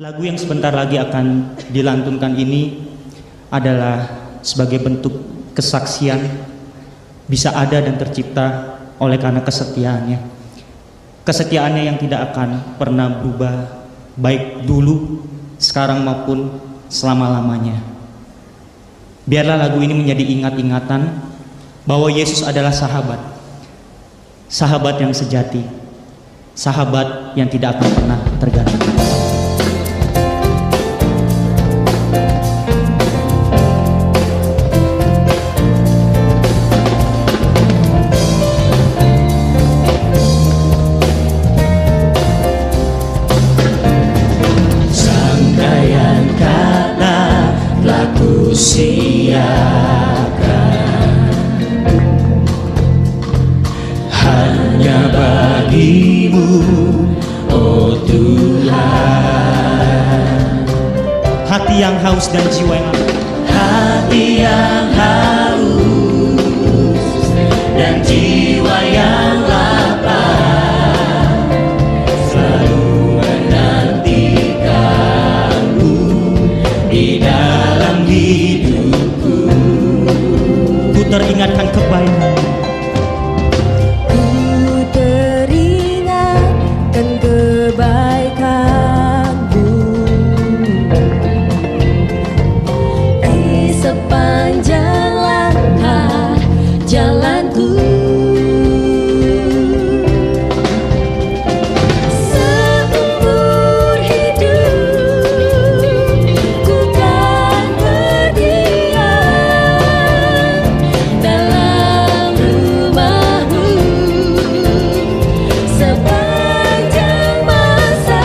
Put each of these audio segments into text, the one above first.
Lagu yang sebentar lagi akan dilantunkan ini adalah sebagai bentuk kesaksian bisa ada dan tercipta oleh karena kesetiaannya. Kesetiaannya yang tidak akan pernah berubah, baik dulu, sekarang maupun selama-lamanya. Biarlah lagu ini menjadi ingat-ingatan bahwa Yesus adalah sahabat. Sahabat yang sejati, sahabat yang tidak akan pernah terganti. Sangkaian kata telah kusiapkan hanya bagimu, oh Tuhan. Hati yang haus dan jiwa yang Hati yang haus dan jiwa yang lapar selalu menantikanmu di dalam hidupku. ku teringatkan kebaikan. Ku teringatkan kebaikan-Mu di sepanjang langkah jalanku. Seumur hidup ku kan berdiam dalam rumah-Mu sepanjang masa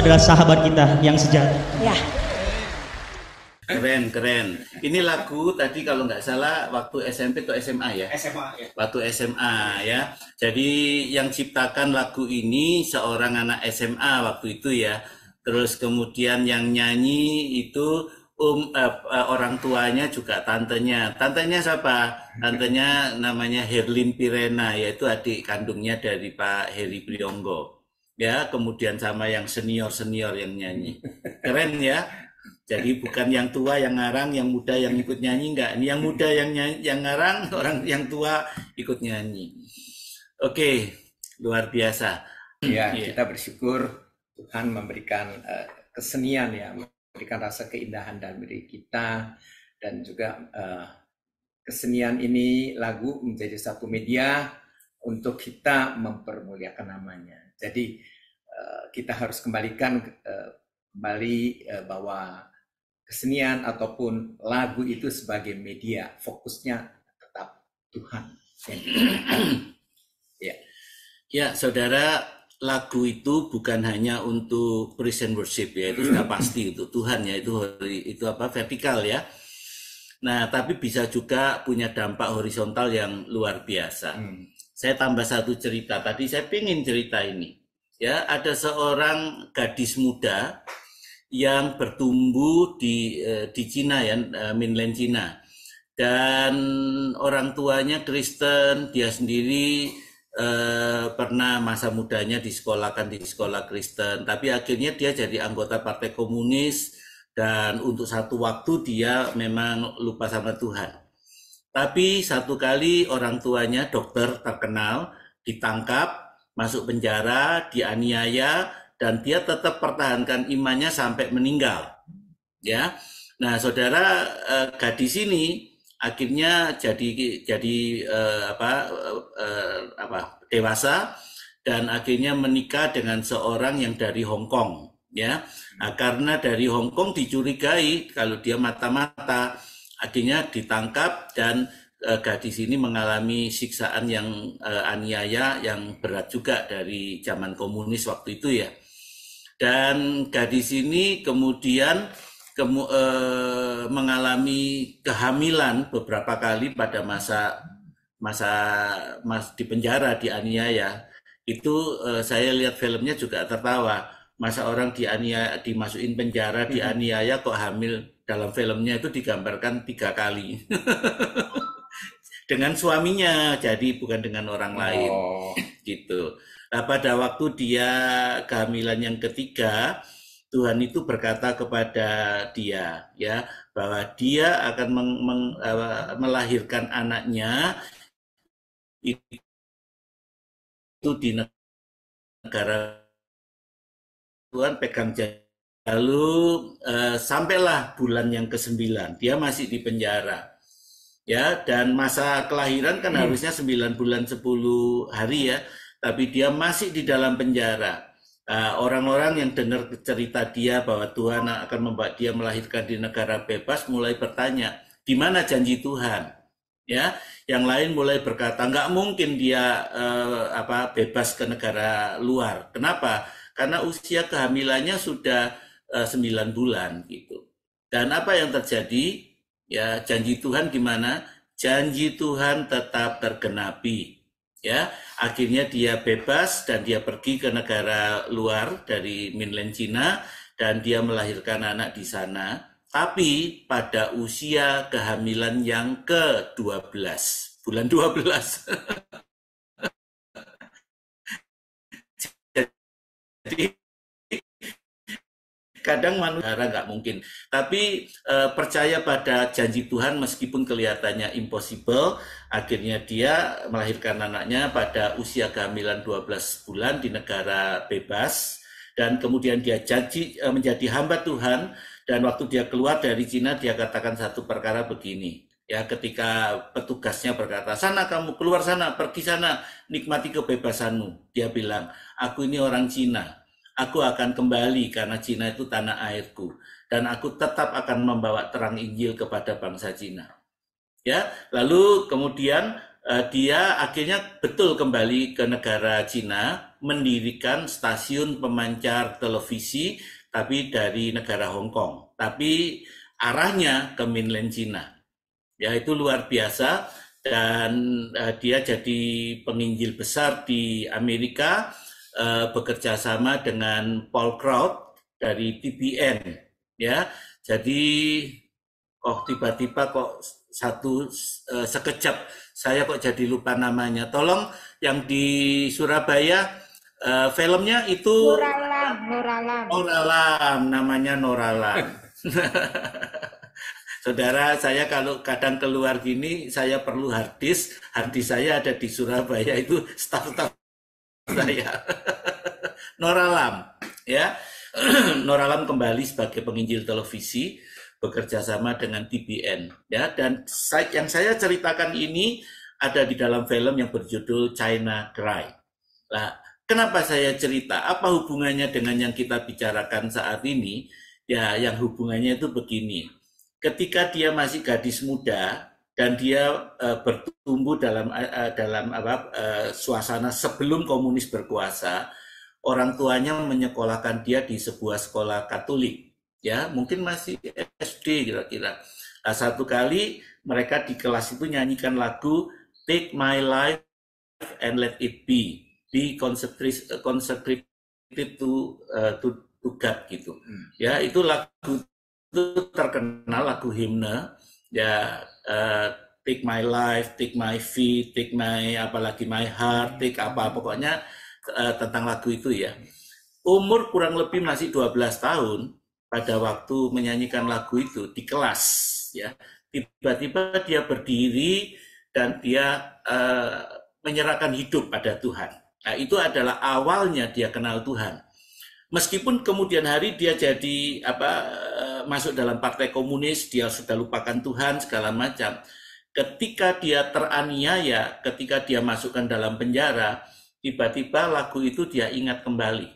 adalah sahabat kita yang sejati. Ya. Keren, keren. Ini lagu tadi kalau nggak salah waktu SMP atau SMA ya? SMA ya. Waktu SMA ya. Jadi yang ciptakan lagu ini seorang anak SMA waktu itu ya. Terus kemudian yang nyanyi itu orang tuanya juga tantenya. Tantenya siapa? Tantenya namanya Herlin Pirena, yaitu adik kandungnya dari Pak Heri Priyonggo. Ya, kemudian sama yang senior-senior yang nyanyi. Keren ya. Jadi bukan yang tua yang ngarang, yang muda yang ikut nyanyi, enggak. Ini yang muda yang nyanyi, yang ngarang, orang yang tua ikut nyanyi. Oke, luar biasa. Ya, kita bersyukur Tuhan memberikan kesenian ya, memberikan rasa keindahan dalam diri kita, dan juga kesenian ini, lagu menjadi satu media untuk kita mempermuliakan namanya. Jadi kita harus kembalikan kembali bahwa kesenian ataupun lagu itu sebagai media, fokusnya tetap Tuhan. Ya. Ya, saudara, lagu itu bukan hanya untuk praise and worship ya, itu sudah pasti itu Tuhan ya, itu apa, vertikal ya. Nah, tapi bisa juga punya dampak horizontal yang luar biasa. Saya tambah satu cerita, tadi saya pengen cerita ini. Ya, ada seorang gadis muda yang bertumbuh di Cina ya, mainland Cina. Dan orang tuanya Kristen, dia sendiri pernah masa mudanya disekolahkan di sekolah Kristen, tapi akhirnya dia jadi anggota Partai Komunis dan untuk satu waktu dia memang lupa sama Tuhan. Tapi satu kali orang tuanya dokter terkenal ditangkap, masuk penjara, dianiaya, dan dia tetap pertahankan imannya sampai meninggal. Ya, nah saudara, gadis ini akhirnya jadi dewasa dan akhirnya menikah dengan seorang yang dari Hong Kong. Ya, nah, karena dari Hong Kong dicurigai kalau dia mata-mata, akhirnya ditangkap dan gadis ini mengalami siksaan yang aniaya yang berat juga dari zaman komunis waktu itu ya. Dan gadis ini kemudian mengalami kehamilan beberapa kali pada masa di penjara, dianiaya. Itu saya lihat filmnya juga tertawa. Masa orang dianiaya, dimasukin penjara, dianiaya kok hamil. Dalam filmnya itu digambarkan 3 kali. Dengan suaminya, jadi bukan dengan orang lain. Gitu. Nah, pada waktu dia kehamilan yang ketiga, Tuhan itu berkata kepada dia, ya, bahwa dia akan melahirkan anaknya itu di negara Tuhan pegang janji. Lalu sampailah bulan yang ke-9, dia masih di penjara. Ya, dan masa kelahiran kan harusnya 9 bulan 10 hari ya, tapi dia masih di dalam penjara. Orang-orang yang dengar cerita dia bahwa Tuhan akan membawa dia melahirkan di negara bebas mulai bertanya, di mana janji Tuhan? Ya, yang lain mulai berkata nggak mungkin dia bebas ke negara luar. Kenapa? Karena usia kehamilannya sudah 9 bulan gitu. Dan apa yang terjadi? Ya, janji Tuhan gimana? Janji Tuhan tetap tergenapi. Ya, akhirnya dia bebas dan dia pergi ke negara luar dari mainland Cina dan dia melahirkan anak di sana. Tapi pada usia kehamilan yang ke-12, bulan 12. Jadi kadang manusia nggak mungkin, tapi percaya pada janji Tuhan meskipun kelihatannya impossible. Akhirnya dia melahirkan anaknya pada usia kehamilan 12 bulan di negara bebas, dan kemudian dia janji menjadi hamba Tuhan. Dan waktu dia keluar dari Cina, dia katakan satu perkara begini, ya, ketika petugasnya berkata, sana kamu, keluar sana, pergi sana, nikmati kebebasanmu. Dia bilang, aku ini orang Cina, aku akan kembali karena Cina itu tanah airku, dan aku tetap akan membawa terang Injil kepada bangsa Cina. Ya, lalu kemudian dia akhirnya betul kembali ke negara Cina, mendirikan stasiun pemancar televisi, tapi dari negara Hong Kong, tapi arahnya ke mainland China. Ya, itu luar biasa, dan dia jadi penginjil besar di Amerika, bekerja sama dengan Paul Crouch dari TBN. Ya, jadi tiba-tiba kok sekejap saya kok jadi lupa namanya. Tolong yang di Surabaya filmnya itu Noralam, namanya Noralam. Saudara, saya kalau kadang keluar gini, saya perlu hard disk saya ada di Surabaya, itu staf-staf saya. Noralam, ya. Noralam kembali sebagai penginjil televisi, bekerja sama dengan TBN, ya. Dan yang saya ceritakan ini ada di dalam film yang berjudul China Cry. Nah, kenapa saya cerita? Apa hubungannya dengan yang kita bicarakan saat ini? Ya, yang hubungannya itu begini. Ketika dia masih gadis muda dan dia bertumbuh dalam suasana sebelum komunis berkuasa, orang tuanya menyekolahkan dia di sebuah sekolah Katolik, ya mungkin masih SD kira-kira. Nah, satu kali mereka di kelas itu nyanyikan lagu Take My Life and Let It Be consecrated to God gitu. Ya, itu lagu itu terkenal, lagu himne, ya. Take my life, take my feet, take my apalagi my heart, take apa, pokoknya tentang lagu itu ya. Umur kurang lebih masih 12 tahun pada waktu menyanyikan lagu itu di kelas, ya. Tiba-tiba dia berdiri dan dia menyerahkan hidup pada Tuhan. Nah, itu adalah awalnya dia kenal Tuhan. Meskipun kemudian hari dia jadi masuk dalam partai komunis, dia sudah lupakan Tuhan segala macam. Ketika dia teraniaya, ketika dia masukkan dalam penjara, tiba-tiba lagu itu dia ingat kembali.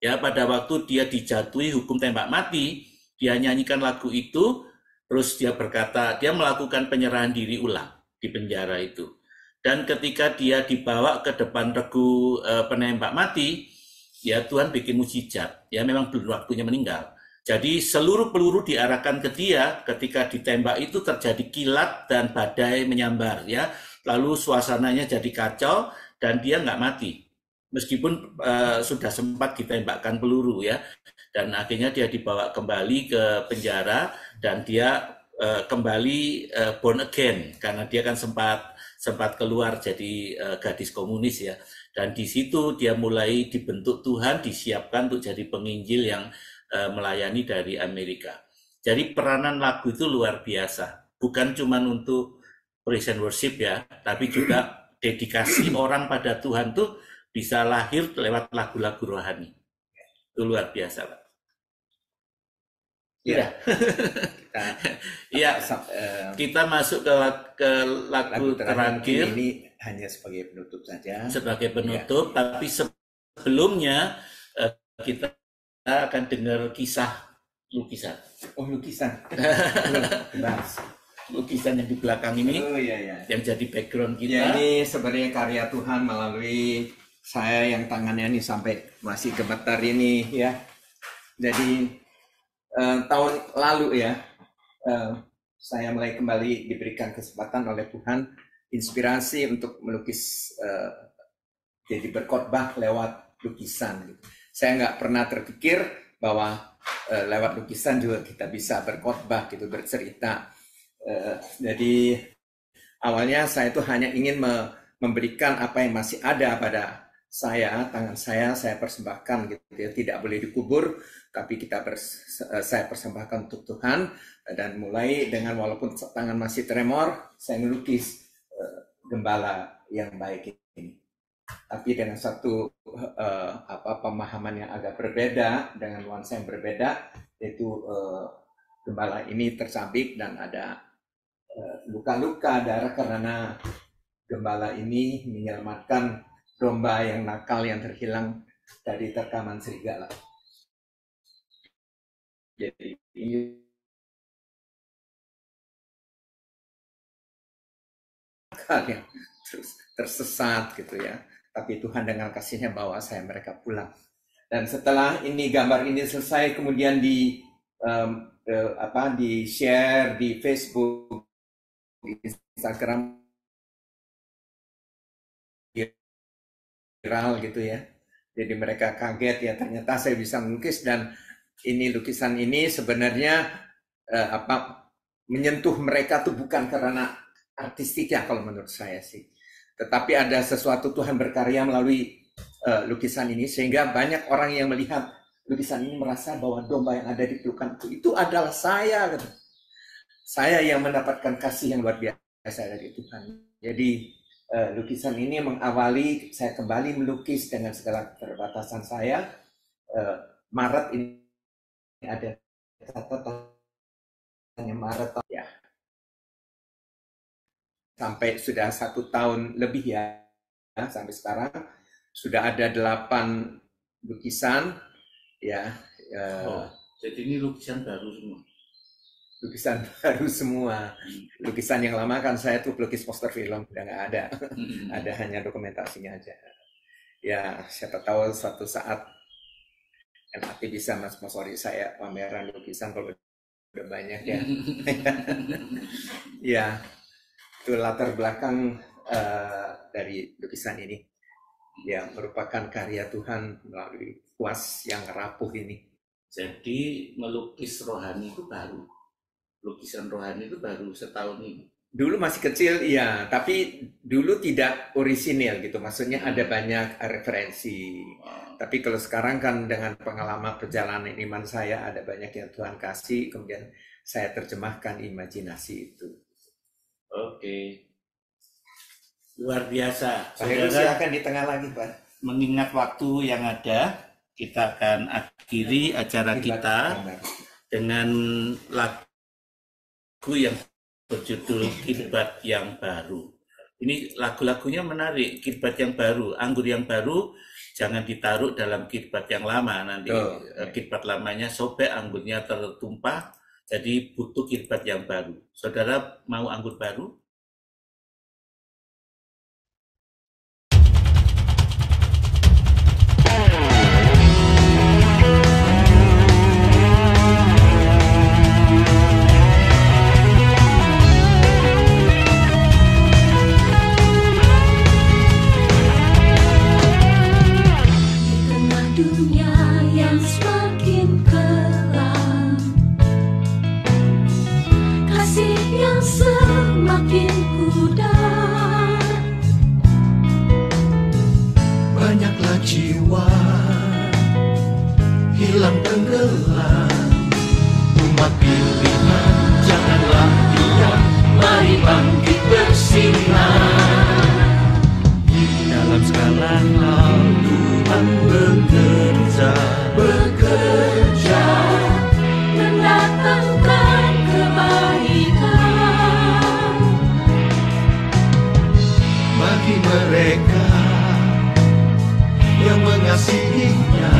Ya, pada waktu dia dijatuhi hukum tembak mati, dia nyanyikan lagu itu, terus dia berkata, dia melakukan penyerahan diri ulang di penjara itu. Dan ketika dia dibawa ke depan regu penembak mati, ya Tuhan bikin mukjizat. Ya, memang belum waktunya meninggal. Jadi seluruh peluru diarahkan ke dia, ketika ditembak itu terjadi kilat dan badai menyambar, ya. Lalu suasananya jadi kacau dan dia nggak mati, meskipun sudah sempat ditembakkan peluru, ya. Dan akhirnya dia dibawa kembali ke penjara dan dia kembali born again, karena dia kan sempat keluar jadi gadis komunis, ya. Dan di situ dia mulai dibentuk Tuhan, disiapkan untuk jadi penginjil yang melayani dari Amerika. Jadi peranan lagu itu luar biasa, bukan cuma untuk praise and worship, ya, tapi juga dedikasi orang pada Tuhan tuh bisa lahir lewat lagu-lagu rohani. Itu luar biasa, Pak. Ya. Kita masuk ke lagu terakhir. Ini hanya sebagai penutup saja. Sebagai penutup, ya. Tapi sebelumnya kita akan dengar kisah lukisan. Oh, lukisan. Lukisan yang di belakang ini, yang jadi background kita. Ya, ini sebenarnya karya Tuhan melalui saya yang tangannya ini sampai masih gemetar ini, ya. Jadi tahun lalu, ya, saya mulai kembali diberikan kesempatan oleh Tuhan, inspirasi untuk melukis, jadi berkhotbah lewat lukisan. Saya nggak pernah terpikir bahwa lewat lukisan juga kita bisa berkhotbah gitu, bercerita. Jadi awalnya saya itu hanya ingin memberikan apa yang masih ada pada saya, tangan saya persembahkan gitu ya, tidak boleh dikubur, tapi saya persembahkan untuk Tuhan. Dan mulai dengan walaupun tangan masih tremor, saya melukis gembala yang baik ini. Tapi dengan satu pemahaman yang agak berbeda, dengan nuansa yang berbeda, yaitu gembala ini tercabik dan ada luka-luka darah karena gembala ini menyelamatkan domba yang nakal yang terhilang dari terkaman serigala. Jadi ini yang terus tersesat gitu ya. tapi Tuhan dengan kasih-Nya bawa mereka pulang. Dan setelah ini gambar ini selesai, kemudian di share di Facebook, di Instagram, viral gitu ya. Jadi mereka kaget ya, ternyata saya bisa melukis, dan ini lukisan ini sebenarnya menyentuh mereka tuh bukan karena artistiknya kalau menurut saya sih, tetapi ada sesuatu Tuhan berkarya melalui lukisan ini sehingga banyak orang yang melihat lukisan ini merasa bahwa domba yang ada di pelukan itu adalah saya, gitu. Saya yang mendapatkan kasih yang luar biasa dari Tuhan. Jadi lukisan ini mengawali saya kembali melukis dengan segala keterbatasan saya. Maret ini ada catatannya Maret ya, sampai sudah 1 tahun lebih ya, sampai sekarang sudah ada 8 lukisan ya. Jadi ini lukisan baru semua. Lukisan baru semua. Lukisan yang lama kan saya tuh pelukis poster film udah nggak ada. Ada hanya dokumentasinya aja. Ya, siapa tahu suatu saat nanti bisa mensponsori saya pameran lukisan kalau udah banyak ya. Ya, itu latar belakang dari lukisan ini. Ya, merupakan karya Tuhan melalui kuas yang rapuh ini. Jadi melukis rohani itu baru. Lukisan rohani itu baru setahun ini. Dulu masih kecil, iya, tapi dulu tidak orisinil gitu. Maksudnya ada banyak referensi. Tapi kalau sekarang kan dengan pengalaman perjalanan iman saya, ada banyak yang Tuhan kasih, kemudian saya terjemahkan imajinasi itu. Oke. Luar biasa. Pak Heru, silakan di tengah lagi, Pak. Mengingat waktu yang ada, kita akan akhiri acara kita dengan lagu yang berjudul Kirbat yang Baru. Ini lagu-lagunya menarik, kirbat yang baru, anggur yang baru jangan ditaruh dalam kirbat yang lama, nanti kirbat lamanya sobek, anggurnya tertumpah, jadi butuh kirbat yang baru. Saudara mau anggur baru? Dunia yang semakin kelam, kasih yang semakin pudar, Banyaklah jiwa hilang tenggelam. Umat pilihan janganlah diam, mari bangkit bersinar. Dalam segala hal Tuhan bekerja mendatangkan kebaikan bagi mereka yang mengasihinya.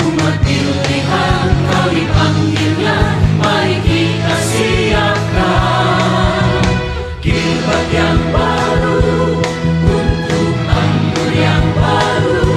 Umat pilihan kau dipanggilnya, mari kita siapkan kirbat yang baru untuk anggur yang baru.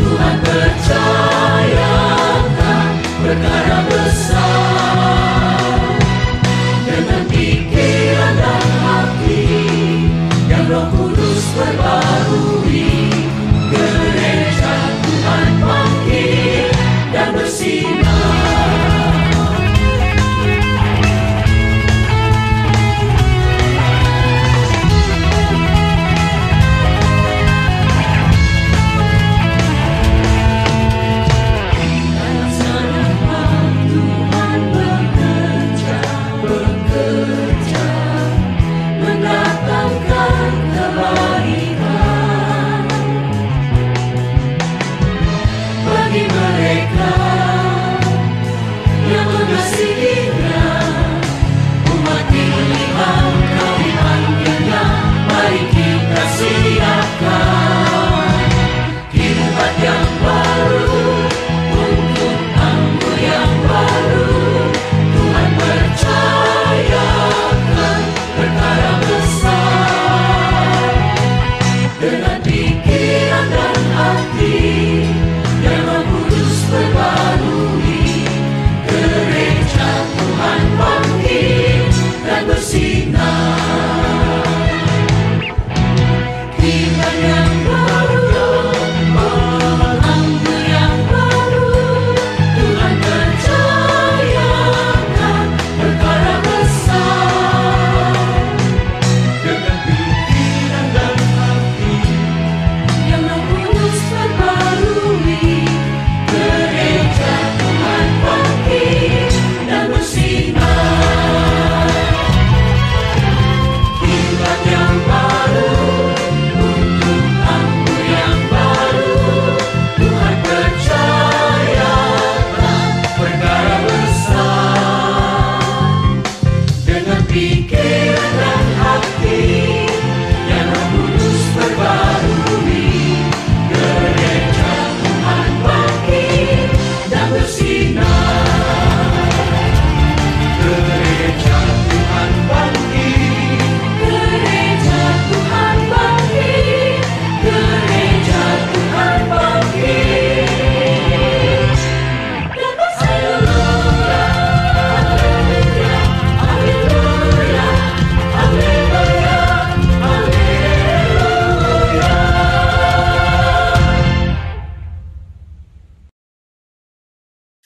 Tuhan percayakan perkara besar dengan pikiran dan hati yang Roh Kudus perbarui. Gereja Tuhan bangkit dan bersinar.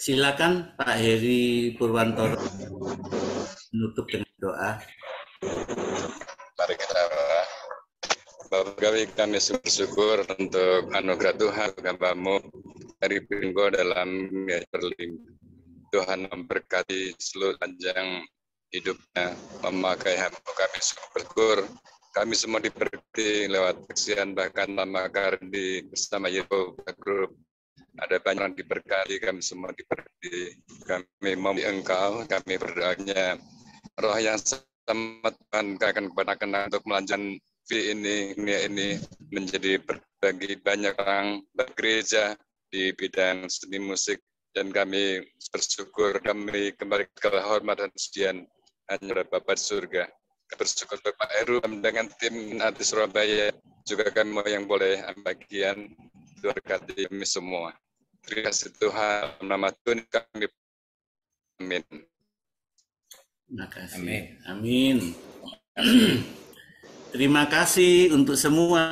Silakan Pak Heri Purwantoro menutup dengan doa. Mari kita berdoa. Bapak kami bersyukur untuk anugerah Tuhan, hamba-Mu dari Pringgo dalam Berlin. Tuhan memberkati seluruh panjang hidupnya, memakai hamba kami bersyukur. Kami semua diberkati lewat kesaksian, bahkan Mama Kardi bersama Yepo Group. Ada banyak yang diberkati, kami semua diberkati. Kami memuji Engkau, kami berdoanya roh yang sama Tuhan akan kepada untuk melanjutkan ini menjadi bagi banyak orang bergereja di bidang seni musik, dan kami bersyukur kami kembali ke hormat dan pujian hanya Bapa di surga. Bersyukur Bapak Heru dengan tim Adi Surabaya, juga kami mau yang boleh bagian berkati kami semua. Terima kasih Tuhan, nama Tuhan kami. Amin. Terima kasih. Amin. Amin. Terima kasih untuk semua.